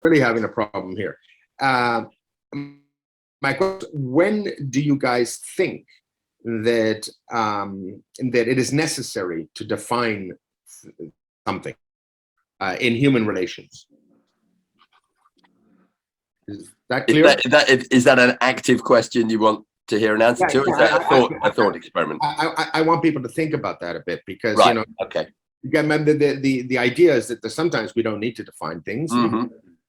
really having a problem here. My question: when do you guys think that that it is necessary to define something in human relations? Is that clear? Is that an active question you want to hear an answer to? Is that a thought experiment? I want people to think about that a bit, because right. Okay. Remember, the idea is that sometimes we don't need to define things. Mm-hmm.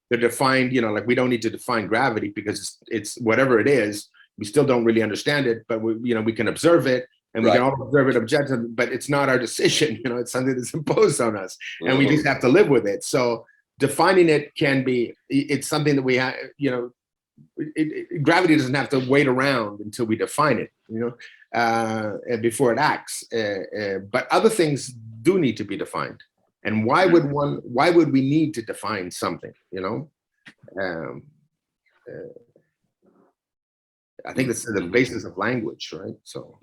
They're defined, like we don't need to define gravity because it's whatever it is. We still don't really understand it, but we can observe it, and we can all observe it objectively. But it's not our decision. It's something that's imposed on us, and we just have to live with it. So defining it it's something that we have. Gravity doesn't have to wait around until we define it, before it acts. But other things do need to be defined. And why would we need to define something? I think that's the basis of language, right? So,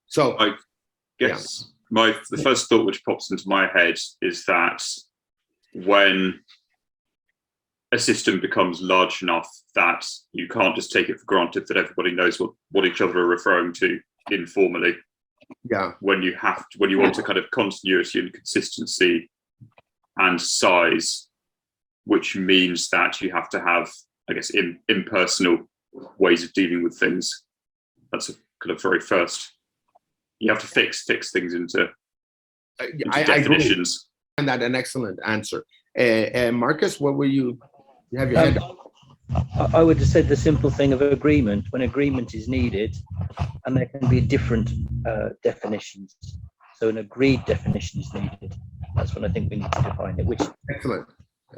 so I guess the first thought which pops into my head is that when a system becomes large enough that you can't just take it for granted that everybody knows what each other are referring to informally. Yeah. When you want a kind of continuity and consistency and size, which means that you have to have, I guess, impersonal ways of dealing with things. That's a kind of very first. You have to fix things into definitions. I find that an excellent answer. Marcus, what were you? You have your hand up. I would have said the simple thing of agreement. When agreement is needed, and there can be different definitions. So an agreed definition is needed. That's when I think we need to define it. Which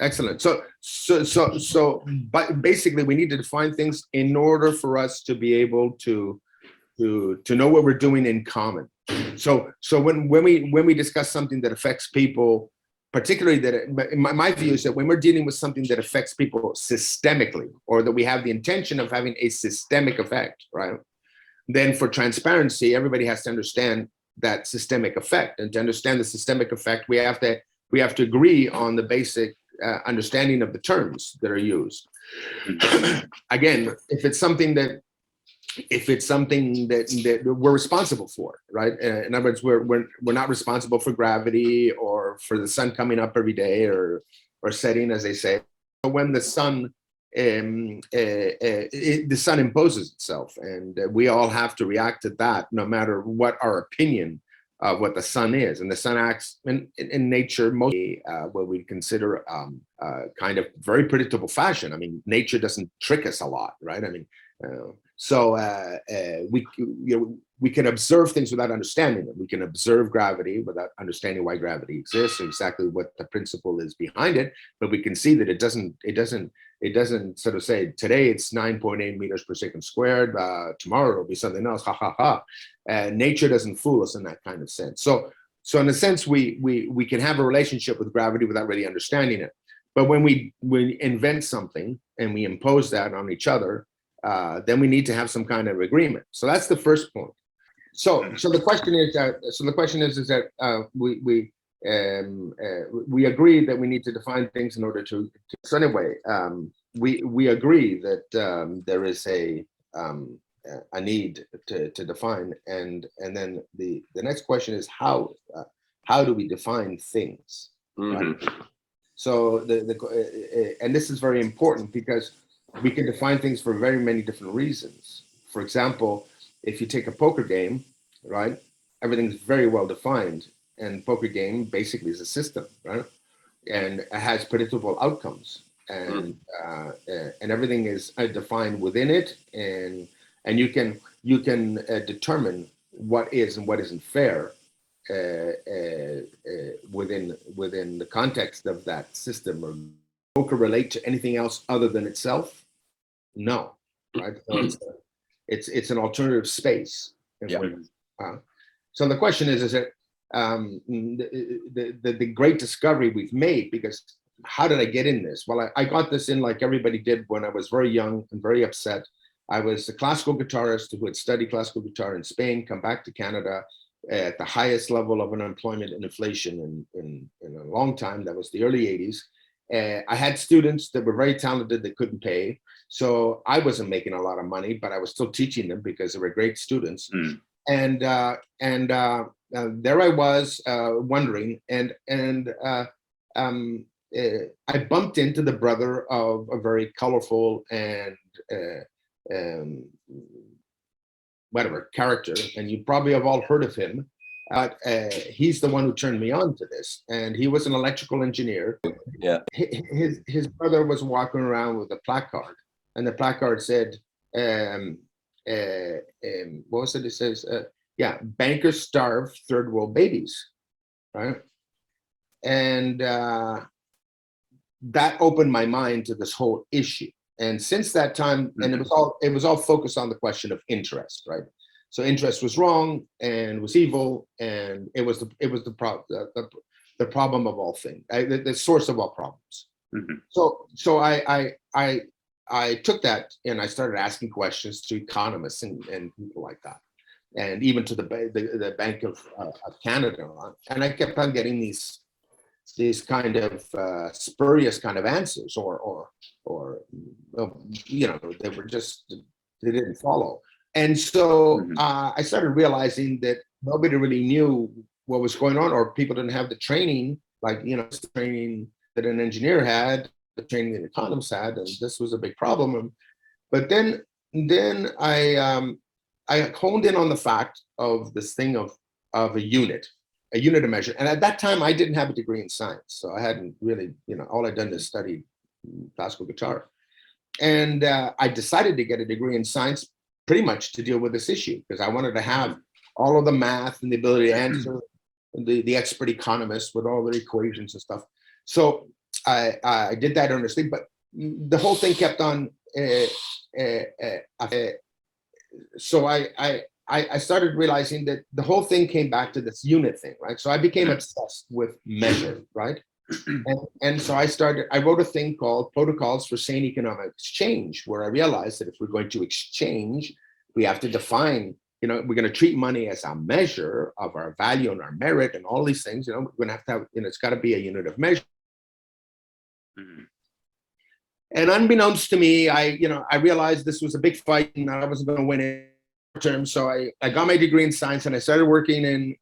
excellent. So, but basically, we need to define things in order for us to be able to know what we're doing in common. So when we discuss something that affects people, particularly my view is that when we're dealing with something that affects people systemically, or that we have the intention of having a systemic effect, right? Then for transparency, everybody has to understand that systemic effect, and to understand the systemic effect, we have to agree on the basic understanding of the terms that are used. Again, if it's something that we're responsible for, right? In other words, we're not responsible for gravity or for the sun coming up every day or setting, as they say. But when the sun imposes itself, and we all have to react to that, no matter what our opinion of what the sun is. And the sun acts in nature mostly what we consider kind of very predictable fashion. I mean, nature doesn't trick us a lot, right? I mean, so we can observe things without understanding them. We can observe gravity without understanding why gravity exists, and exactly what the principle is behind it. But we can see that it doesn't sort of say today it's 9.8 meters per second squared. Tomorrow it'll be something else. Ha ha ha. Nature doesn't fool us in that kind of sense. So in a sense, we can have a relationship with gravity without really understanding it. But when we invent something and we impose that on each other, then we need to have some kind of agreement. So that's the first point. So the question is that we agree that we need to define things in order to. So anyway, we agree that there is a need to define, and then the next question is how do we define things? Right? So and this is very important because we can define things for very many different reasons. For example, if you take a poker game, right, everything's very well defined, and poker game basically is a system, right, and it has predictable outcomes, and everything is defined within it, and you can determine what is and what isn't fair within the context of that system. Or poker relate to anything else other than itself? No, right? So it's an alternative space. Yeah. So the question is that the great discovery we've made, because how did I get in this? Well, I got this in like everybody did when I was very young and very upset. I was a classical guitarist who had studied classical guitar in Spain, come back to Canada at the highest level of unemployment and inflation in a long time. That was the early 80s. I had students that were very talented that couldn't pay. So I wasn't making a lot of money, but I was still teaching them because they were great students. And there I was wondering, I bumped into the brother of a very colorful and whatever character, and you probably have all heard of him. He's the one who turned me on to this, and he was an electrical engineer. Yeah. His brother was walking around with a placard, and the placard said, what was it? It says, yeah, bankers starve third world babies, right? And that opened my mind to this whole issue. And since that time, and it was all focused on the question of interest, right? So interest was wrong and was evil, and it was the problem of all things, the source of all problems. So I took that and I started asking questions to economists and people like that, and even to the Bank of Canada, and I kept on getting these kind of spurious kind of answers, or you know, they didn't follow. And so I started realizing that nobody really knew what was going on, or people didn't have the training, like, you know, the training that an engineer had, the training that economists had, and this was a big problem. But then I honed in on the fact of this thing of a unit of measure. And at that time, I didn't have a degree in science, so I hadn't really, you know, all I'd done is study classical guitar. And I decided to get a degree in science pretty much to deal with this issue, because I wanted to have all of the math and the ability to answer the expert economists with all their equations and stuff. So I did that earnestly, but the whole thing kept on. So I started realizing that the whole thing came back to this unit thing, right? So I became obsessed with measure, right? And so I wrote a thing called Protocols for Sane Economic Exchange, where I realized that if we're going to exchange, we have to define, you know, we're going to treat money as a measure of our value and our merit and all these things. You know, we're going to have, you know, it's got to be a unit of measure. And unbeknownst to me, I realized this was a big fight and I wasn't going to win it term. So I got my degree in science and I started working in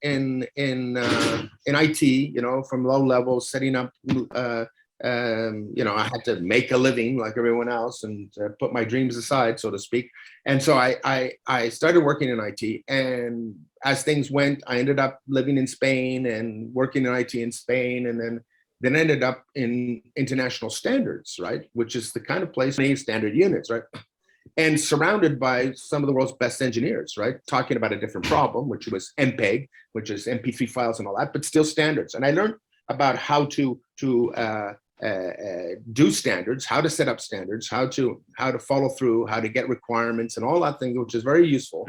IT, you know, from low level, setting up, you know, I had to make a living like everyone else and put my dreams aside, so to speak. And so I started working in IT, and as things went, I ended up living in Spain and working in IT in Spain, and then ended up in international standards, right? Which is the kind of place, standard units, right? And surrounded by some of the world's best engineers, right? Talking about a different problem, which was MPEG, which is MP3 files and all that, but still standards. And I learned about how to do standards, how to set up standards, how to follow through, how to get requirements and all that thing, which is very useful.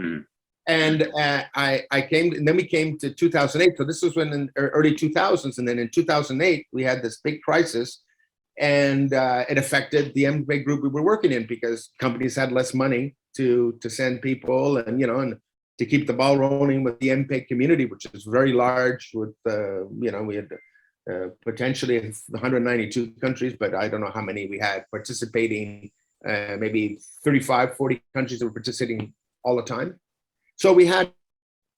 And I came, and then we came to 2008. So this was when in early 2000s. And then in 2008, we had this big crisis, and it affected the MPEG group we were working in, because companies had less money to send people, and, you know, and to keep the ball rolling with the MPEG community, which is very large with, you know, we had potentially 192 countries, but I don't know how many we had participating, maybe 35, 40 countries that were participating all the time. So we had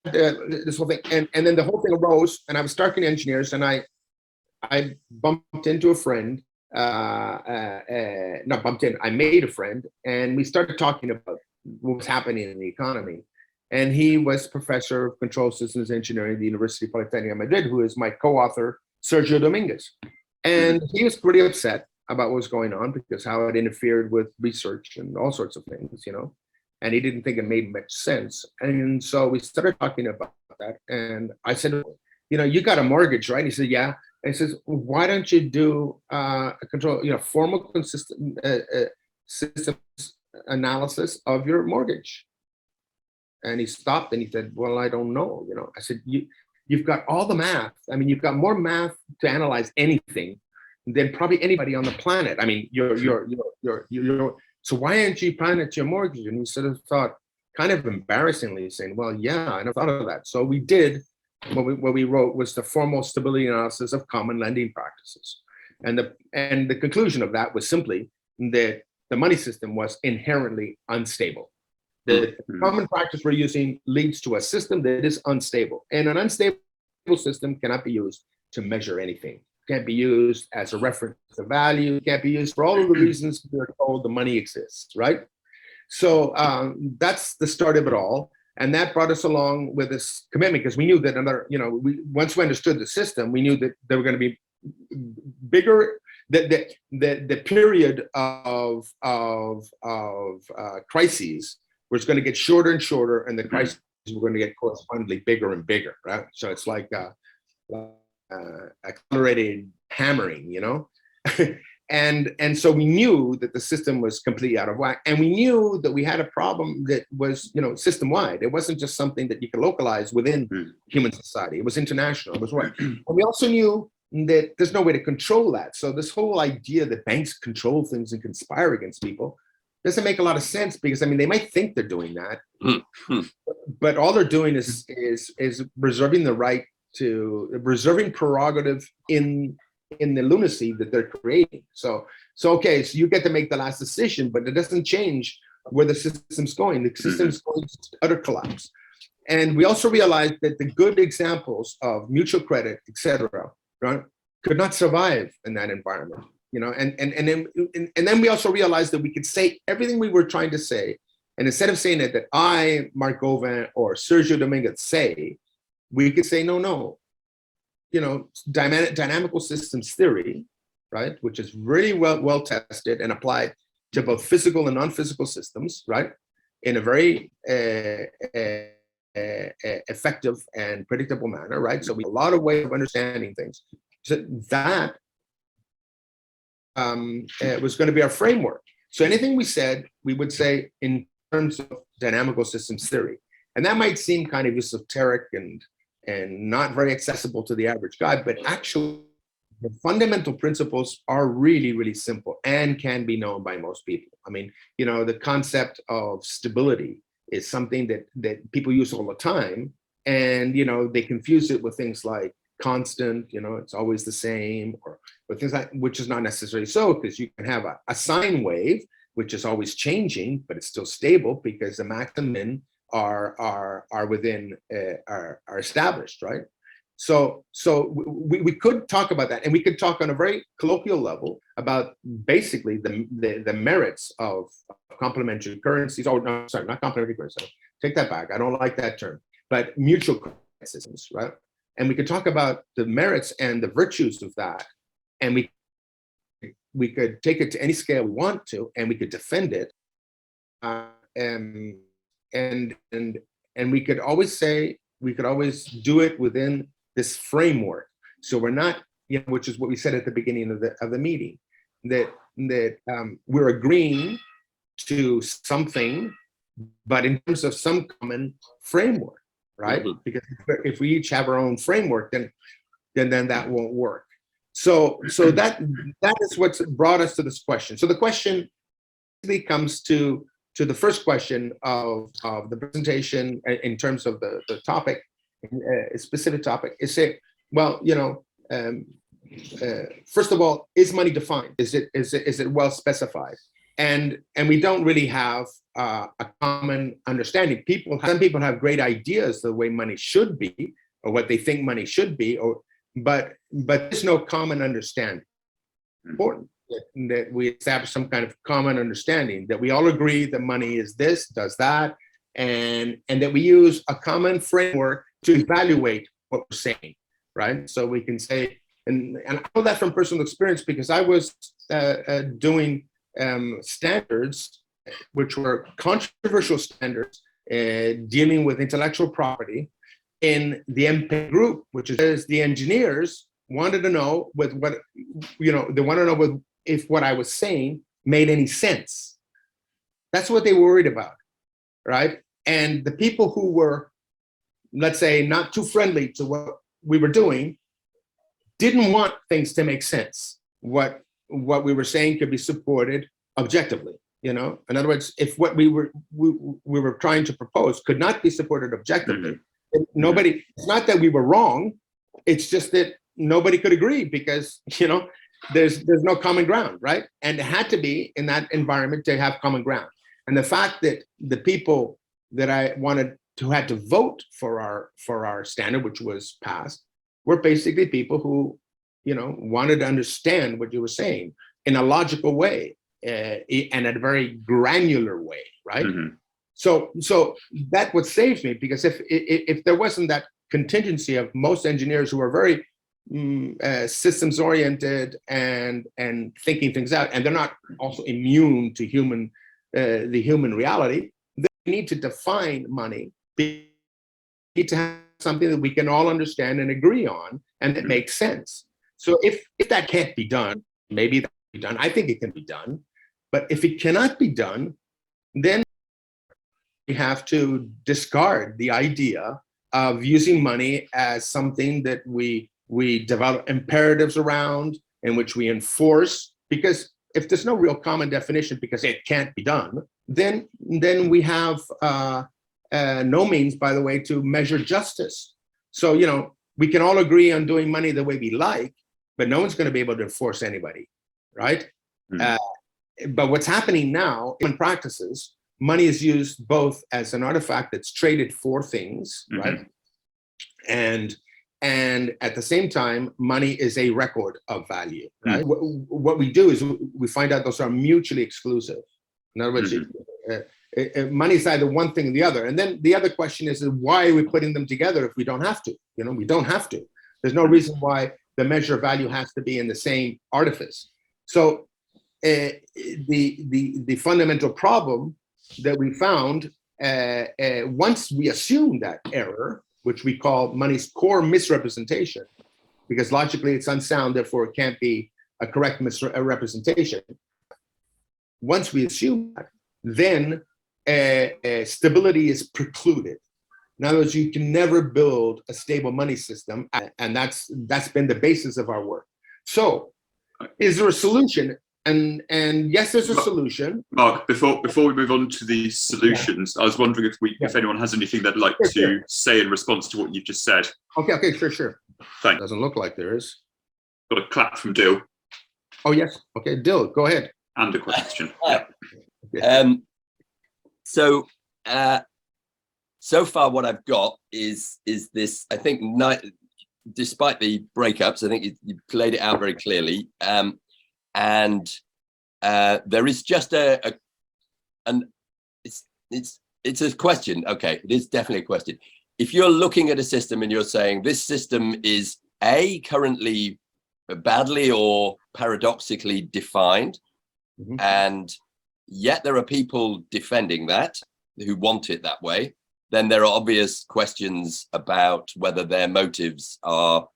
this whole thing, and then the whole thing arose, and I was talking to engineers, and I bumped into a friend, not bumped in, I made a friend, and we started talking about what was happening in the economy. And he was professor of control systems engineering at the University of Polytechnic Madrid, who is my co-author, Sergio Dominguez. And he was pretty upset about what was going on, because how it interfered with research and all sorts of things, you know, and he didn't think it made much sense. And so we started talking about that. And I said, you know, you got a mortgage, right? He said, yeah. And he says, why don't you do a control, you know, formal consistent systems analysis of your mortgage? And he stopped and he said, well, I don't know, you know. I said, you've got all the math. I mean, you've got more math to analyze anything than probably anybody on the planet. I mean, so why aren't you planning your mortgage? And he sort of thought, kind of embarrassingly, saying, well, yeah, I never thought of that. So we did, what we wrote was the formal stability analysis of common lending practices. And the conclusion of that was simply that the money system was inherently unstable. The common practice we're using leads to a system that is unstable, and an unstable system cannot be used to measure anything. Can't be used as a reference to value. Can't be used for all of the reasons we're told the money exists, right? So that's the start of it all. And that brought us along with this commitment, because we knew that once we understood the system, we knew that there were going to be bigger, the period of crises was going to get shorter and shorter, and the crises were going to get correspondingly bigger and bigger, right? So it's like accelerated hammering, and so we knew that the system was completely out of whack, and we knew that we had a problem that was system-wide. It wasn't just something that you could localize within human society. It was international. It was right. And we also knew that there's no way to control that. So this whole idea that banks control things and conspire against people doesn't make a lot of sense, because they might think they're doing that, but all they're doing is reserving the right to reserving prerogative in the lunacy that they're creating. So okay, so you get to make the last decision, but it doesn't change where the system's going. The system's going to utter collapse. And we also realized that the good examples of mutual credit, etc., right, could not survive in that environment. And then we also realized that we could say everything we were trying to say, and instead of saying it that I, Mark Gauvin, or Sergio Dominguez say, we could say no. Dynamical systems theory, right, which is really well tested and applied to both physical and non-physical systems, right, in a very effective and predictable manner, right? So we have a lot of ways of understanding things. So that was going to be our framework. So anything we said, we would say in terms of dynamical systems theory, and that might seem kind of esoteric and not very accessible to the average guy, but actually the fundamental principles are really, really simple and can be known by most people. The concept of stability is something that people use all the time, and they confuse it with things like constant, it's always the same, or things like, which is not necessarily so, because you can have a sine wave, which is always changing, but it's still stable because the max and min are within are established, right? So we could talk about that, and we could talk on a very colloquial level about basically the merits of complementary currencies. Oh no, sorry, not complementary currencies. Take that back. I don't like that term. But mutual credit systems, right? And we could talk about the merits and the virtues of that, and we could take it to any scale we want to, and we could defend it, and we could always say, we could always do it within this framework. So we're not, which is what we said at the beginning of the meeting, that we're agreeing to something, but in terms of some common framework, right? Because if we each have our own framework, then that won't work. So that is what's brought us to this question. So the question comes to the first question of the presentation in terms of the topic, a specific topic, is say, well, first of all, is money defined? Is it well specified? And we don't really have a common understanding. Some people have great ideas the way money should be, or what they think money should be, but there's no common understanding. Important that we establish some kind of common understanding, that we all agree that money is this, does that, and that we use a common framework to evaluate what we're saying, right? So we can say, and I know that from personal experience, because I was doing standards, which were controversial standards dealing with intellectual property in the MP group, which is the engineers wanted to know if what I was saying made any sense. That's what they were worried about, right? And the people who were, let's say, not too friendly to what we were doing didn't want things to make sense. What we were saying could be supported objectively. In other words, if what we were trying to propose could not be supported objectively, nobody. It's not that we were wrong. It's just that nobody could agree, because there's no common ground, right? And it had to be in that environment to have common ground. And the fact that the people that I wanted to had to vote for our standard, which was passed, were basically people who, you know, wanted to understand what you were saying in a logical way and a very granular way, right? Mm-hmm. So that what saves me, because if there wasn't that contingency of most engineers who are very systems oriented and thinking things out, and they're not also immune to the human reality, they need to define money. We need to have something that we can all understand and agree on, and that makes sense. So if that can't be done, maybe that can be done. I think it can be done, but if it cannot be done, then we have to discard the idea of using money as something that we develop imperatives around, in which we enforce. Because if there's no real common definition because it can't be done, then we have no means, by the way, to measure justice. So, you know, we can all agree on doing money the way we like, but no one's going to be able to enforce anybody, right? Mm-hmm. But what's happening now in practices, money is used both as an artifact that's traded for things, mm-hmm. right? And at the same time, money is a record of value, right? Mm-hmm. What we do is we find out those are mutually exclusive. In other words, mm-hmm. Money is either one thing or the other. And then the other question is why are we putting them together if we don't have to? You know, we don't have to. There's no reason why the measure of value has to be in the same artifice. So the fundamental problem that we found once we assume that error, which we call money's core misrepresentation, because logically it's unsound, therefore it can't be a correct misrepresentation. Once we assume that, then stability is precluded. In other words, you can never build a stable money system, and that's been the basis of our work. So, is there a solution? And yes, there's a solution. Mark, before we move on to the solutions, I was wondering if anyone has anything they'd like to say in response to what you've just said. Okay, sure. Thanks. Doesn't look like there is. Got a clap from Dill. Oh yes. Okay, Dill, go ahead. And a question. So far, what I've got is this. I think, despite the breakups, I think you laid it out very clearly. And there is just it's a question. Okay, it is definitely a question. If you're looking at a system and you're saying this system is currently badly or paradoxically defined, mm-hmm. and yet there are people defending that who want it that way, then there are obvious questions about whether their motives are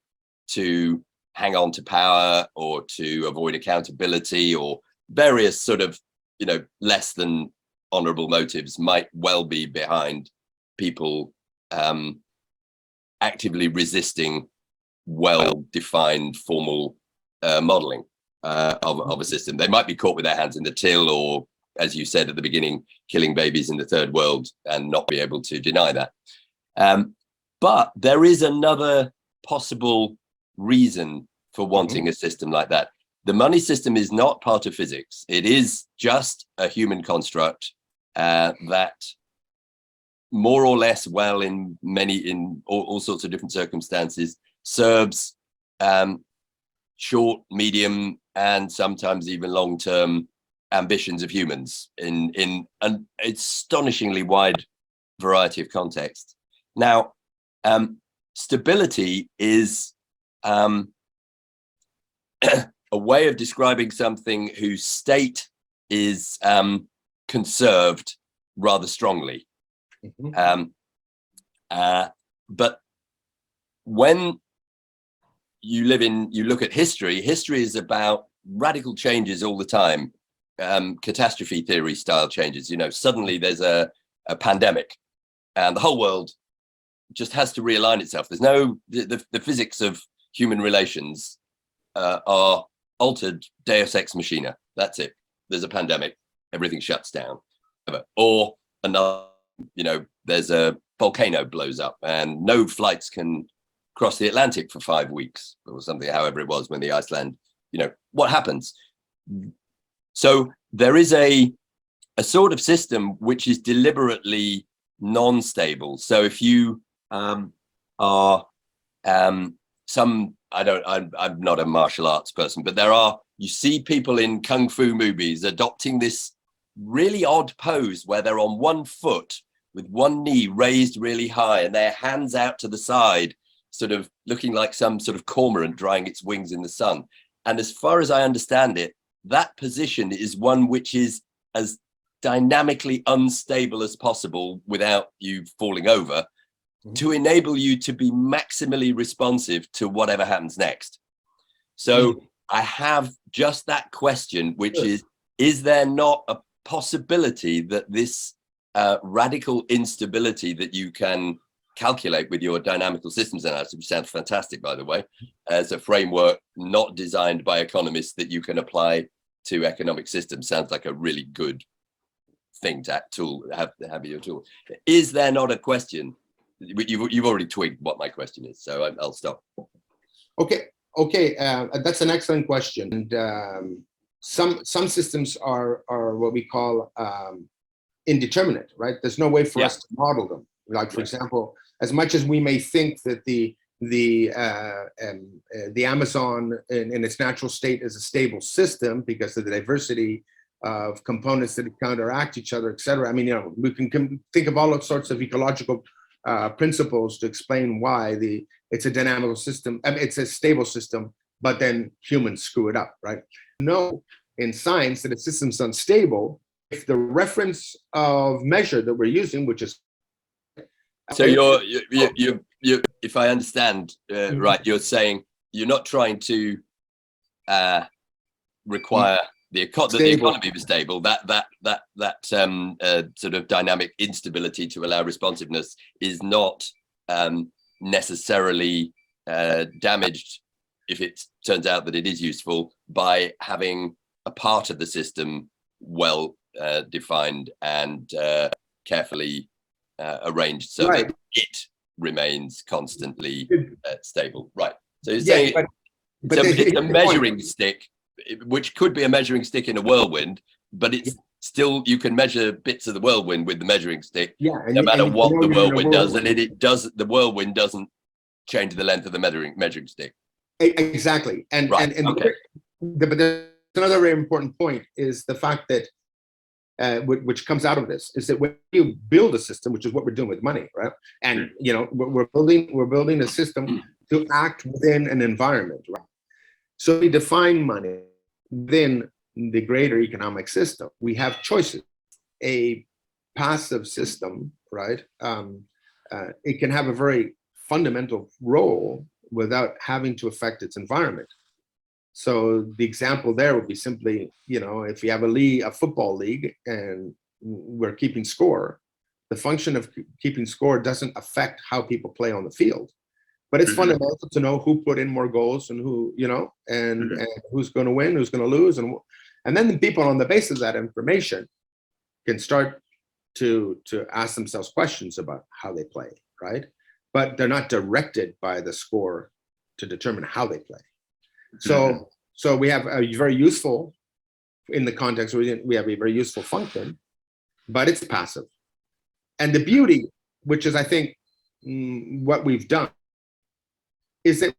to hang on to power or to avoid accountability, or various sort of, less than honorable motives might well be behind people actively resisting well-defined formal modeling of a system. They might be caught with their hands in the till, or, as you said at the beginning, killing babies in the third world and not be able to deny that. But there is another possible reason for wanting mm-hmm. a system like that. The money system is not part of physics. It is just a human construct that more or less well in all sorts of different circumstances serves short, medium, and sometimes even long-term ambitions of humans in an astonishingly wide variety of contexts. Now, stability is a way of describing something whose state is conserved rather strongly. Mm-hmm. But when you look at history is about radical changes all the time. Catastrophe theory style changes. Suddenly there's a pandemic and the whole world just has to realign itself. There's no, the physics of human relations are altered deus ex machina. That's it. There's a pandemic, everything shuts down. Or another, there's a volcano blows up and no flights can cross the Atlantic for 5 weeks or something, however it was when the Iceland, what happens? So there is a sort of system which is deliberately non-stable. So if you are I'm not a martial arts person, but you see people in kung fu movies adopting this really odd pose where they're on one foot with one knee raised really high and their hands out to the side, sort of looking like some sort of cormorant drying its wings in the sun. And as far as I understand it, that position is one which is as dynamically unstable as possible without you falling over, to enable you to be maximally responsive to whatever happens next. So I have just that question, which is there not a possibility that this radical instability that you can calculate with your dynamical systems analysis, which sounds fantastic, by the way, as a framework not designed by economists that you can apply to economic systems, sounds like a really good thing to have your tool. Is there not a question? You've already twigged what my question is, so I'll stop. Okay, that's an excellent question. And some systems are what we call indeterminate, right? There's no way for us to model them. Like, for example, as much as we may think that the Amazon in its natural state is a stable system because of the diversity of components that counteract each other, et cetera. I mean, we can think of all sorts of ecological principles to explain why it's a dynamical system. I mean, it's a stable system, but then humans screw it up, right? No, in science, that a system's unstable if the reference of measure that we're using, which is so you if I understand right, you're saying you're not trying to require the economy be stable. That sort of dynamic instability to allow responsiveness is not necessarily damaged if it turns out that it is useful by having a part of the system well defined and carefully arranged so that it remains constantly stable. Right. So you're saying it's a measuring stick, which could be a measuring stick in a whirlwind, but it's still, you can measure bits of the whirlwind with the measuring stick, no matter what the whirlwind does, and the whirlwind doesn't change the length of the measuring stick. Exactly. And but there's another very important point is the fact that which comes out of this is that when you build a system, which is what we're doing with money, right? And we're building a system to act within an environment, right? So we define money within the greater economic system. We have choices. A passive system, right? It can have a very fundamental role without having to affect its environment. So the example there would be simply, if you have a football league and we're keeping score, the function of keeping score doesn't affect how people play on the field. But it's fundamental to know who put in more goals and who, and who's going to win, who's going to lose. And then the people on the basis of that information can start to ask themselves questions about how they play, right? But they're not directed by the score to determine how they play. So we have a very useful, in the context, we have a very useful function, but it's passive. And the beauty, which is, I think, what we've done, is that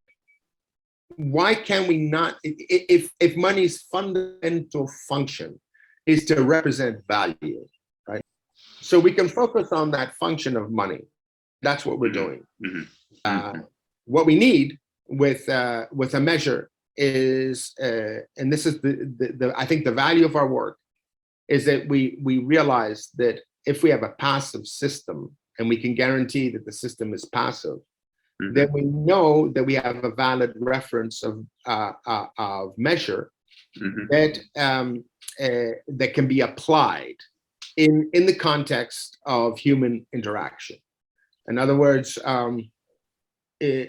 why can we not, if money's fundamental function is to represent value, right? So we can focus on that function of money. That's what we're doing. What we need with a measure is, and this is I think the value of our work, is that we realize that if we have a passive system and we can guarantee that the system is passive, then we know that we have a valid reference of measure that that can be applied in the context of human interaction. In other words, I'm going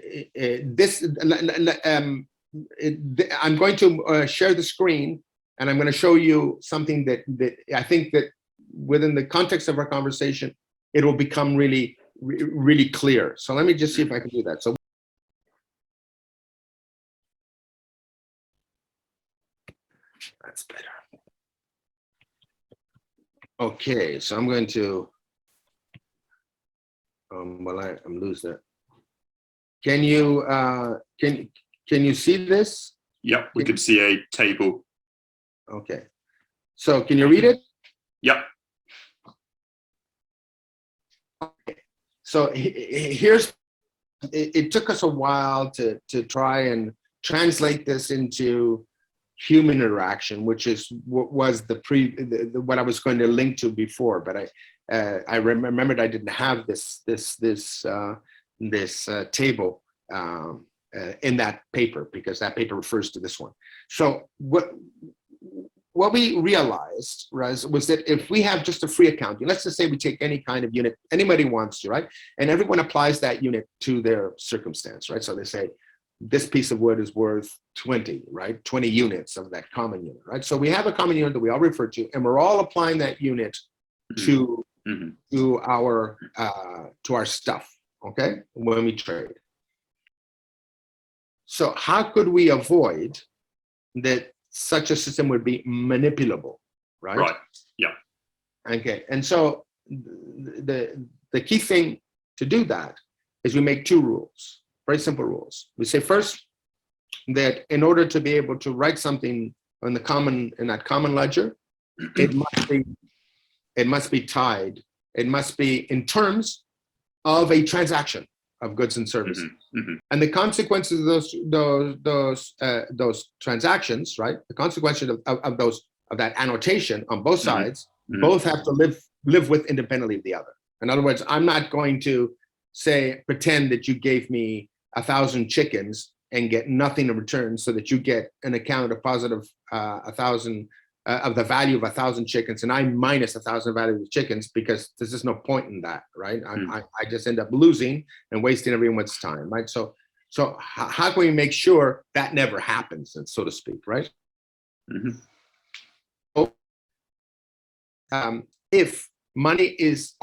to share the screen, and I'm going to show you something that I think that within the context of our conversation, it will become really clear. So let me just see if I can do that. So That's better. Okay, so I'm going to, well, I'm losing it. Can you, can you see this? Yep, we can see a table. Okay. So can you read it? Yep. So here's, it took us a while to try and translate this into human interaction, which is what was what I was going to link to before, but I remembered I didn't have this table in that paper, because that paper refers to this one. So what we realized was that if we have just a free account, let's just say we take any kind of unit anybody wants to, right? And everyone applies that unit to their circumstance, right? So they say, this piece of wood is worth 20, right? 20 units of that common unit, right? So we have a common unit that we all refer to, and we're all applying that unit to our stuff, okay? When we trade. So how could we avoid that such a system would be manipulable, right? Right. Yeah. Okay. And so the key thing to do that is we make two rules, very simple rules. We say first that in order to be able to write something in that common ledger, it must be tied. It must be in terms of a transaction of goods and services. And the consequences of those transactions, right? The consequences of that annotation on both sides, both have to live with independently of the other. In other words, I'm not going to pretend that you gave me 1,000 chickens and get nothing in return, so that you get an account of positive 1,000 of the value of 1,000 chickens, and I minus 1,000 value of the chickens, because there's just no point in that, right? I just end up losing and wasting everyone's time, right? So how can we make sure that never happens, so to speak, right? If money is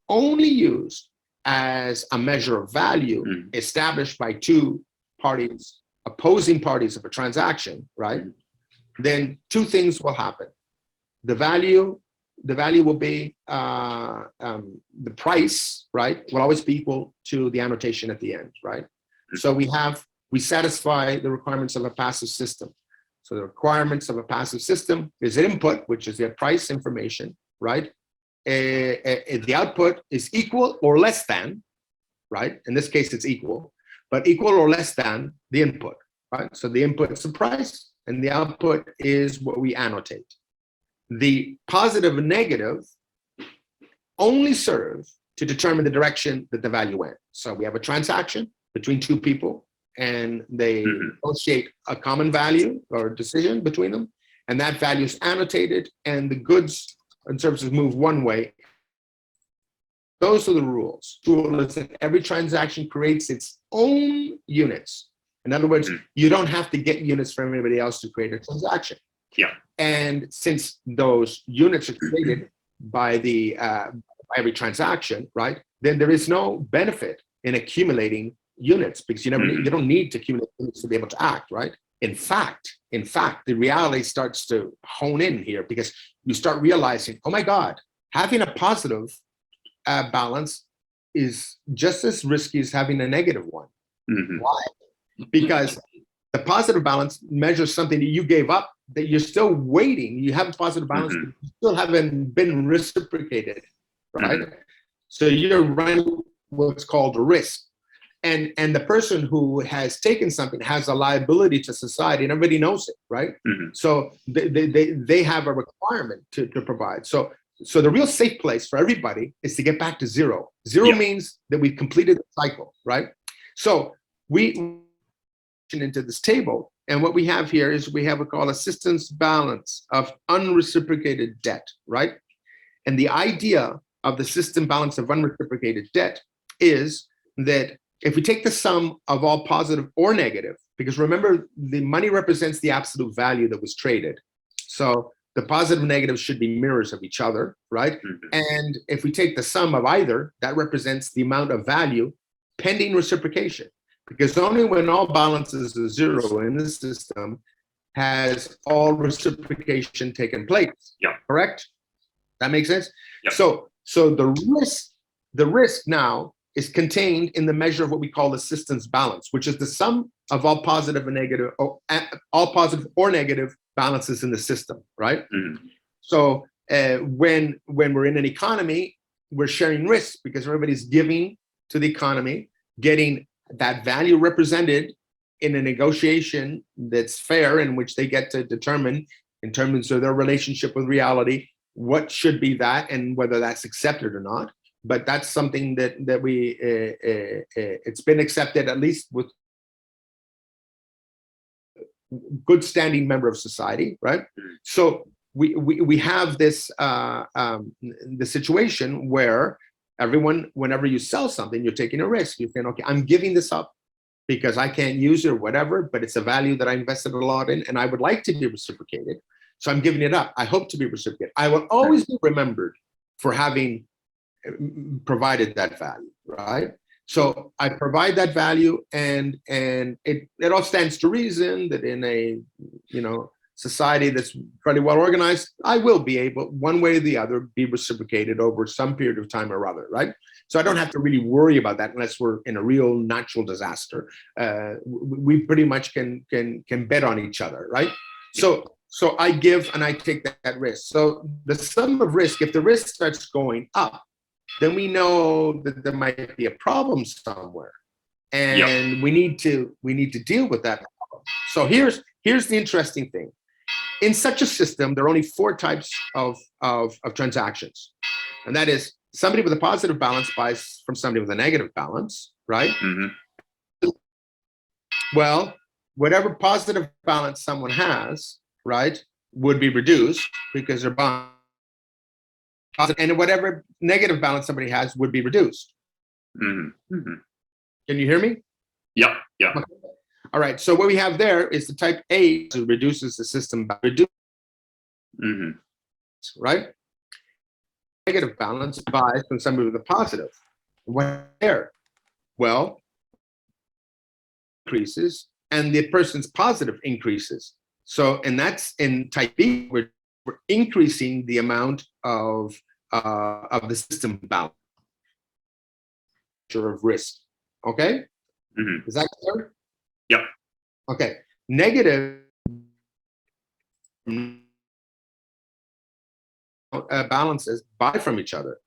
only used as a measure of value established by two parties, opposing parties of a transaction, right? Then two things will happen. The value will be the price, right? Will always be equal to the annotation at the end, right? So we satisfy the requirements of a passive system. So the requirements of a passive system is an input, which is the price information, right? The output is equal or less than, right? In this case, it's equal, but equal or less than the input, right? So the input is the price, and the output is what we annotate. The positive and negative only serve to determine the direction that the value went. So we have a transaction between two people, and they negotiate a common value or decision between them, and that value is annotated, and the goods and services move one way. Those are the rules. The rule is that every transaction creates its own units. In other words, you don't have to get units from anybody else to create a transaction. Yeah. And since those units are created by by every transaction, right? Then there is no benefit in accumulating units, because you don't need to accumulate units to be able to act, right? In fact, the reality starts to hone in here, because you start realizing, oh my God, having a positive balance is just as risky as having a negative one. Why? Because the positive balance measures something that you gave up, that you're still waiting. You have a positive balance, but you still haven't been reciprocated, right? So you're running what's called a risk. And the person who has taken something has a liability to society, and everybody knows it, right? So they have a requirement to provide. So the real safe place for everybody is to get back to zero. Zero means that we've completed the cycle, right? So we into this table, and what we have here is we have what we call a systems balance of unreciprocated debt, right? And the idea of the system balance of unreciprocated debt is that if we take the sum of all positive or negative, because remember, the money represents the absolute value that was traded. So the positive and negative should be mirrors of each other, right? And if we take the sum of either, that represents the amount of value pending reciprocation. Because only when all balances are zero in the system has all reciprocation taken place. Yeah. Correct? That makes sense? Yeah. So the risk now is contained in the measure of what we call the systems balance, which is the sum of all positive and negative, or all positive or negative balances in the system, right? Mm-hmm. So when we're in an economy, we're sharing risk because everybody's giving to the economy, getting that value represented in a negotiation that's fair, in which they get to determine, in terms of their relationship with reality, what should be that and whether that's accepted or not. But that's something that we it's been accepted, at least with good standing member of society, right? So we have this the situation where everyone, whenever you sell something, you're taking a risk. You think, okay, I'm giving this up because I can't use it or whatever, but it's a value that I invested a lot in and I would like to be reciprocated. So I'm giving it up. I hope to be reciprocated. I will always be remembered for having provided that value, right? So I provide that value, and it all stands to reason that in a society that's fairly well organized, I will be able, one way or the other, be reciprocated over some period of time or other, right? So I don't have to really worry about that unless we're in a real natural disaster. We pretty much can bet on each other, right? So I give and I take that risk. So the sum of risk, if the risk starts going up, then we know that there might be a problem somewhere, and we need to deal with that problem. So here's the interesting thing. In such a system, there are only 4 types of transactions, and that is somebody with a positive balance buys from somebody with a negative balance, right? Mm-hmm. Well, whatever positive balance someone has, right, would be reduced because they're buying. And whatever negative balance somebody has would be reduced. Mm-hmm. Mm-hmm. Can you hear me? Yeah, yeah. Okay. All right. So what we have there is the type A, who reduces the system by mm-hmm. right? Negative balance buys from somebody with a positive. What there? Well, increases, and the person's positive increases. So, and that's in type B, we're increasing the amount of the system balance of risk. Okay, mm-hmm. Is that clear? Yep. Okay. Negative balances buy from each other.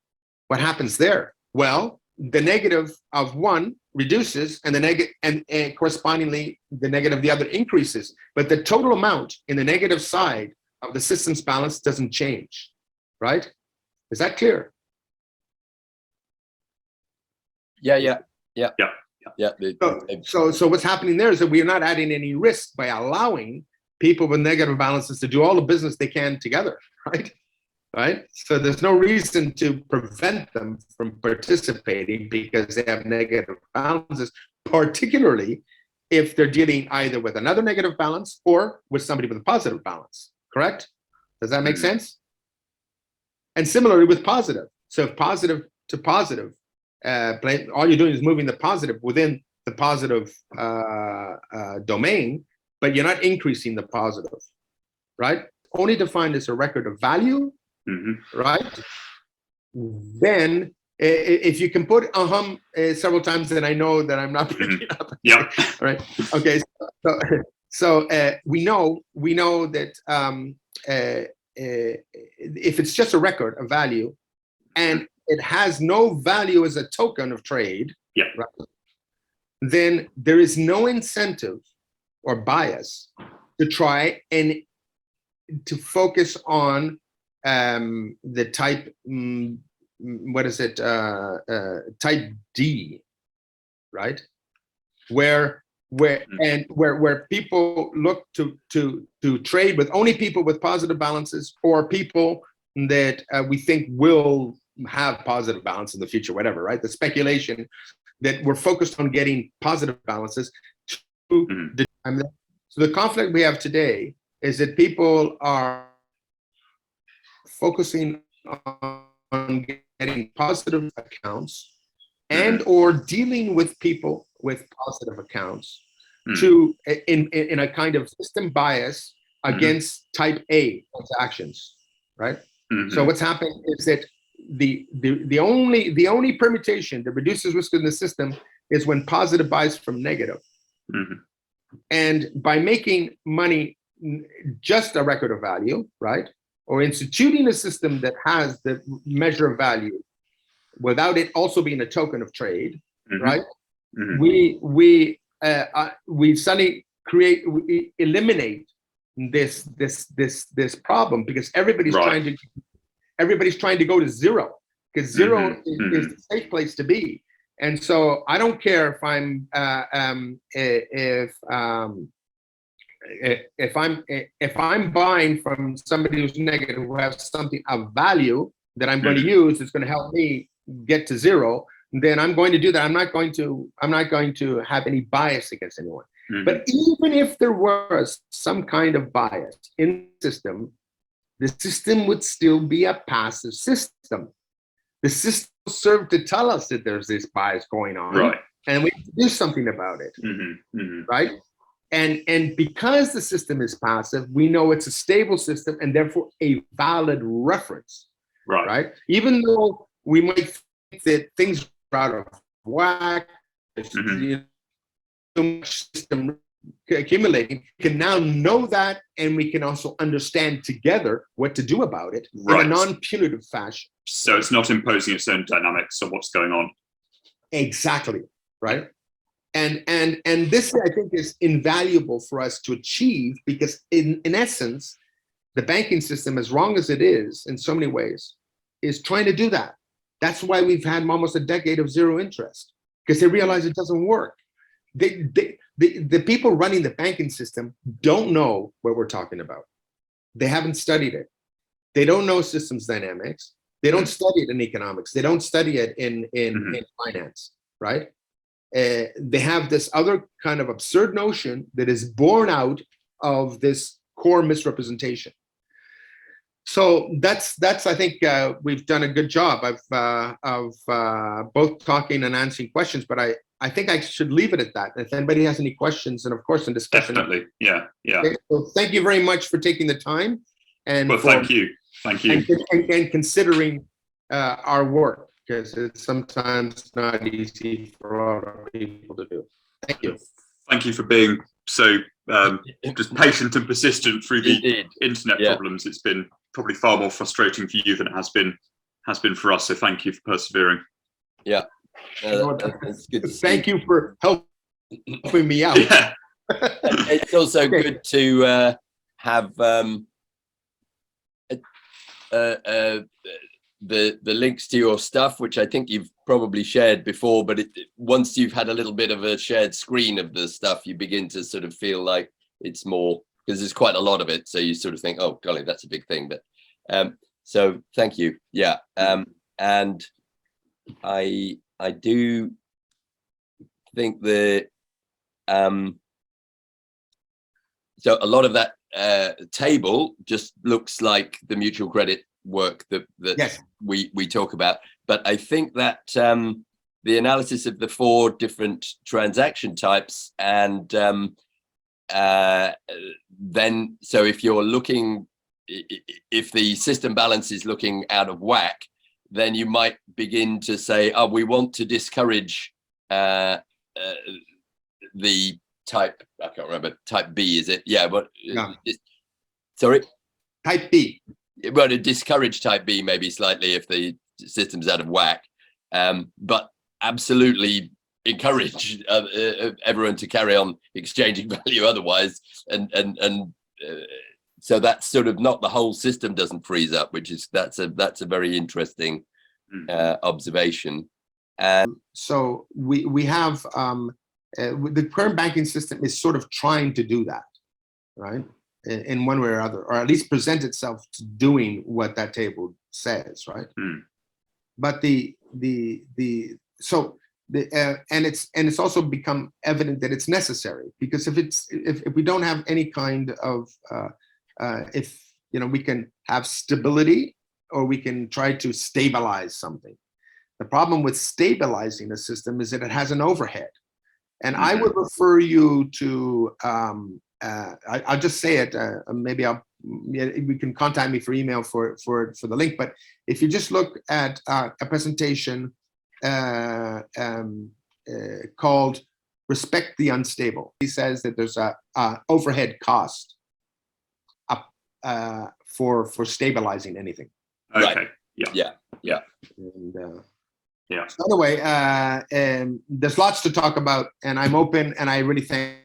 What happens there? Well, the negative of one reduces, and the negative, and correspondingly, the negative of the other increases. But the total amount in the negative side of the system's balance doesn't change, right? Is that clear? Yeah. So what's happening there is that we are not adding any risk by allowing people with negative balances to do all the business they can together, right? Right? So there's no reason to prevent them from participating because they have negative balances, particularly if they're dealing either with another negative balance or with somebody with a positive balance, correct? Does that make sense? And similarly with positive. So if positive to positive, all you're doing is moving the positive within the positive domain, but you're not increasing the positive, right? Only defined as a record of value, mm-hmm. Right? Then if you can put several times, then I know that I'm not picking up. Yeah. Right. Okay. So we know that if it's just a record of value and it has no value as a token of trade, yeah. Right, then there is no incentive or bias to try and to focus on the type, type D, right? Where people look to trade with only people with positive balances or people that we think will have positive balance in the future, whatever, right? The speculation that we're focused on getting positive balances to the time. So the conflict we have today is that people are focusing on getting positive accounts and or dealing with people with positive accounts to in a kind of system bias against type A transactions, right? So what's happened is that the only permutation that reduces risk in the system is when positive buys from negative. And by making money just a record of value, right? Or instituting a system that has the measure of value without it also being a token of trade, right? We suddenly eliminate this problem, because everybody's trying to go to zero, because zero is the safe place to be. And so I don't care if I'm buying from somebody who's negative, who has something of value that I'm going to use, that's going to help me get to zero, then I'm going to do that. I'm not going to have any bias against anyone. But even if there was some kind of bias in the system would still be a passive system. The system served to tell us that there's this bias going on, and we have to do something about it, right? And because the system is passive, we know it's a stable system and therefore a valid reference, right? Even though we might think that things are out of whack, so much system accumulating, we can now know that, and we can also understand together what to do about it in a non-punitive fashion. So it's not imposing its own dynamics on what's going on. Exactly, right? And this, I think, is invaluable for us to achieve, because in essence, the banking system, as wrong as it is in so many ways, is trying to do that. That's why we've had almost a decade of zero interest, because they realize it doesn't work. The people running the banking system don't know what we're talking about. They haven't studied it. They don't know systems dynamics. They don't study it in economics. They don't study it in finance, right? They have this other kind of absurd notion that is born out of this core misrepresentation. So that's I think we've done a good job of both talking and answering questions, but I think I should leave it at that. If anybody has any questions, and of course in discussion. Definitely, yeah. Okay, so thank you very much for taking the time, and thank you, and considering our work, because it's sometimes not easy for a lot of people to do. Thank you. Thank you for being so just patient and persistent through the internet problems. It's been probably far more frustrating for you than it has been for us. So thank you for persevering. Yeah. That's good. Thank you for helping me out. Yeah. It's also good to have the links to your stuff, which I think you've probably shared before, but once you've had a little bit of a shared screen of the stuff, you begin to sort of feel like it's more, because there's quite a lot of it, so you sort of think, oh golly, that's a big thing. But so thank you. Yeah. And I do think that so a lot of that table just looks like the mutual credit work that yes. we talk about, but I think that the analysis of the 4 different transaction types, and then so if you're looking, if the system balance is looking out of whack, then you might begin to say, oh, we want to discourage the type, I can't remember, type B, is it? Yeah, but yeah. Sorry? Type B. Well, to discourage type B maybe slightly if the system's out of whack, but absolutely encourage everyone to carry on exchanging value otherwise, and so that's sort of not the whole system doesn't freeze up, which is that's a very interesting observation. So we have the current banking system is sort of trying to do that, right? In one way or other, or at least present itself to doing what that table says, right? But and it's also become evident that it's necessary, because if we don't have any kind of if we can have stability, or we can try to stabilize something. The problem with stabilizing a system is that it has an overhead. And I would refer you to I'll just say it. Maybe we can contact me for email for the link. But if you just look at a presentation called "Respect the Unstable," he says that there's a overhead cost for stabilizing anything. Okay. Right. Yeah. And, Yeah. So anyway, there's lots to talk about, and I'm open, and I really thank.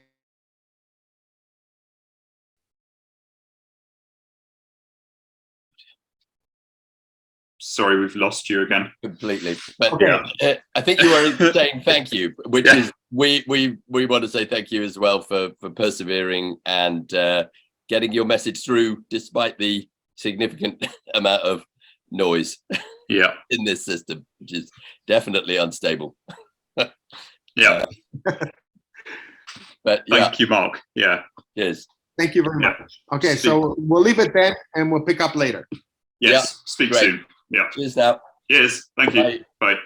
Sorry, we've lost you again. Completely. But Okay. I think you were saying thank you, which Yeah. is we want to say thank you as well for persevering and getting your message through despite the significant amount of noise Yeah. in this system, which is definitely unstable. Yeah. But yeah, Thank you, Mark. Yeah. cheers. Thank you very Yeah. much. Okay, so we'll leave it then, and we'll pick up later. Yes. Yeah. Speak Great. soon. Yeah. Cheers now. Cheers. Thank you. Bye. Bye.